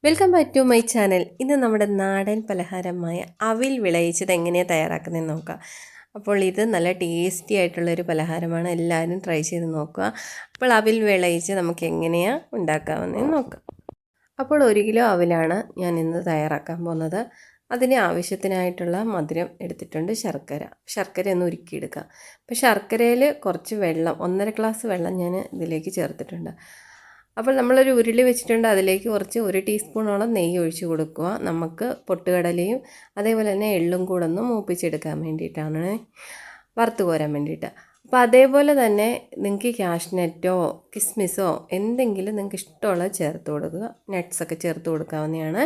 Welcome back to my channel. ഇന്ന് നമ്മുടെ നാടൻ പലഹാരമായ അവിൽ വിളയിച്ചത് എങ്ങനെയാണ് തയ്യാറാക്കുന്നതെന്ന് നോക്കാം. അപ്പോൾ ഇത് നല്ല ടേസ്റ്റി ആയിട്ടുള്ളൊരു പലഹാരമാണ്, എല്ലാവരും ട്രൈ ചെയ്ത് നോക്കുക. അപ്പോൾ അവിൽ വിളയിച്ച് നമുക്ക് എങ്ങനെയാണ് ഉണ്ടാക്കാമെന്ന് നോക്കാം. അപ്പോൾ 1 കിലോ അവിലാണ് ഞാൻ ഇന്ന് തയ്യാറാക്കാൻ പോകുന്നത്. അതിന് ആവശ്യത്തിനായിട്ടുള്ള മധുരം എടുത്തിട്ടുണ്ട്, ശർക്കര ഒന്ന് ഉരുക്കിയെടുക്കുക. അപ്പോൾ ശർക്കരയിൽ കുറച്ച് വെള്ളം, 1.5 ഗ്ലാസ് വെള്ളം ഞാൻ ഇതിലേക്ക് ചേർത്തിട്ടുണ്ട്. അപ്പോൾ നമ്മളൊരു ഉരുളി വെച്ചിട്ടുണ്ട്, അതിലേക്ക് കുറച്ച് 1 ടീസ്പൂണോളം നെയ്യ് ഒഴിച്ച് കൊടുക്കുക. നമുക്ക് പൊട്ടുകടലയും അതേപോലെ തന്നെ എള്ളും കൂടെ ഒന്ന് മൂപ്പിച്ചെടുക്കാൻ വേണ്ടിയിട്ടാണ്, വറുത്ത് കോരാൻ വേണ്ടിയിട്ട്. അപ്പോൾ അതേപോലെ തന്നെ നിങ്ങൾക്ക് കാഷ്നട്ടോ കിസ്മിസോ എന്തെങ്കിലും നിങ്ങൾക്ക് ഇഷ്ടമുള്ളത് ചേർത്ത് കൊടുക്കുക, നട്ട്സൊക്കെ ചേർത്ത് കൊടുക്കാവുന്നതാണ്.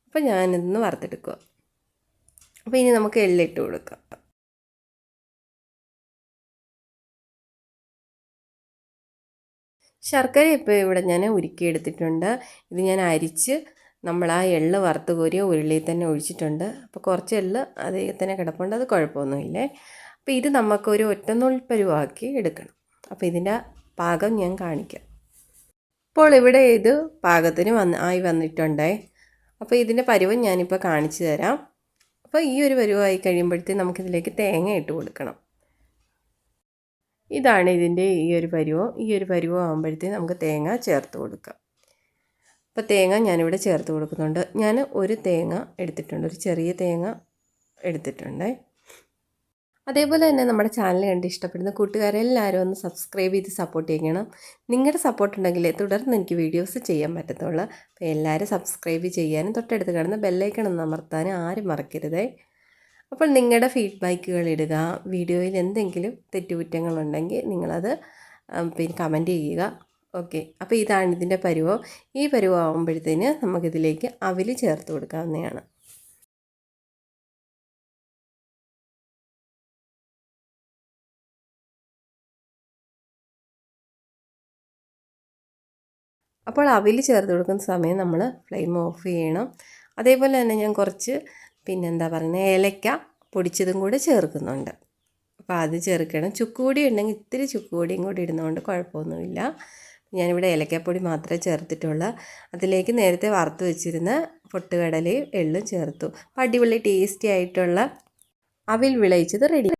അപ്പോൾ ഞാനിതൊന്ന് വറുത്തെടുക്കുക. അപ്പോൾ ഇനി നമുക്ക് എള്ളിട്ട് കൊടുക്കാം. ശർക്കര ഇപ്പോൾ ഇവിടെ ഞാൻ ഉരുക്കിയെടുത്തിട്ടുണ്ട്. ഇത് ഞാൻ അരിച്ച് നമ്മൾ ആ എള്ള് വറുത്ത് കോരിയ ഉരുളിയിൽ തന്നെ ഒഴിച്ചിട്ടുണ്ട്. അപ്പോൾ കുറച്ച് എള്ള് അതിൽ തന്നെ കിടപ്പുണ്ട്, അത് കുഴപ്പമൊന്നുമില്ലേ. അപ്പോൾ ഇത് നമുക്കൊരു ഒറ്റനൂൽ പരുവാക്കി എടുക്കണം. അപ്പോൾ ഇതിൻ്റെ പാകം ഞാൻ കാണിക്കാം. ഇപ്പോൾ ഇവിടെ ഇത് പാകത്തിന് ആയി വന്നിട്ടുണ്ടേ. അപ്പോൾ ഇതിൻ്റെ പരുവം ഞാനിപ്പോൾ കാണിച്ചു തരാം. അപ്പോൾ ഈ ഒരു പരുവായി കഴിയുമ്പോഴത്തേക്കും നമുക്കിതിലേക്ക് തേങ്ങ ഇട്ട് കൊടുക്കണം. ഇതാണ് ഇതിൻ്റെ ഈ ഒരു പരുവം ആകുമ്പോഴത്തേക്കും നമുക്ക് തേങ്ങ ചേർത്ത് കൊടുക്കാം. അപ്പോൾ തേങ്ങ ഞാനിവിടെ ചേർത്ത് കൊടുക്കുന്നുണ്ട്. ഞാൻ ഒരു തേങ്ങ എടുത്തിട്ടുണ്ട്, ഒരു ചെറിയ തേങ്ങ എടുത്തിട്ടുണ്ട്. അതേപോലെ തന്നെ നമ്മുടെ ചാനൽ കണ്ട് ഇഷ്ടപ്പെടുന്ന കൂട്ടുകാരെല്ലാവരും ഒന്ന് സബ്സ്ക്രൈബ് ചെയ്ത് സപ്പോർട്ട് ചെയ്യണം. നിങ്ങളുടെ സപ്പോർട്ട് ഉണ്ടെങ്കിലേ തുടർന്ന് എനിക്ക് വീഡിയോസ് ചെയ്യാൻ പറ്റത്തുള്ളൂ. അപ്പോൾ എല്ലാവരും സബ്സ്ക്രൈബ് ചെയ്യാനും തൊട്ടടുത്ത് കാണുന്ന ബെല്ലൈക്കൺ ഒന്ന് അമർത്താനും ആരും മറക്കരുതേ. അപ്പോൾ നിങ്ങളുടെ ഫീഡ്ബാക്കുകൾ ഇടുക. വീഡിയോയിൽ എന്തെങ്കിലും തെറ്റുകുറ്റങ്ങളുണ്ടെങ്കിൽ നിങ്ങളത് പിന്നെ കമൻറ്റ് ചെയ്യുക. ഓക്കെ, അപ്പോൾ ഇതാണ് ഇതിൻ്റെ പരുവം. ഈ പരുവം ആകുമ്പോഴത്തേന് നമുക്കിതിലേക്ക് അവിൽ ചേർത്ത് കൊടുക്കാവുന്നതാണ്. അപ്പോൾ അവിൽ ചേർത്ത് കൊടുക്കുന്ന സമയം നമ്മൾ ഫ്ലെയിം ഓഫ് ചെയ്യണം. അതേപോലെ തന്നെ ഞാൻ കുറച്ച് ഏലക്ക പൊടിച്ചതും കൂടെ ചേർക്കുന്നുണ്ട്. അപ്പോൾ അത് ചേർക്കണം. ചുക്കുപൊടി ഉണ്ടെങ്കിൽ ഇത്തിരി ചുക്കുപൊടിയും കൂടി ഇടുന്നതുകൊണ്ട് കുഴപ്പമൊന്നുമില്ല. ഞാനിവിടെ ഏലക്കപ്പൊടി മാത്രമേ ചേർത്തിട്ടുള്ളൂ. അതിലേക്ക് നേരത്തെ വറുത്ത് വെച്ചിരുന്ന പൊട്ടുകടലയും എള്ളും ചേർത്തു. അപ്പോൾ അടിപൊളി ടേസ്റ്റി ആയിട്ടുള്ള അവിൽ വിളയിച്ചത് റെഡി.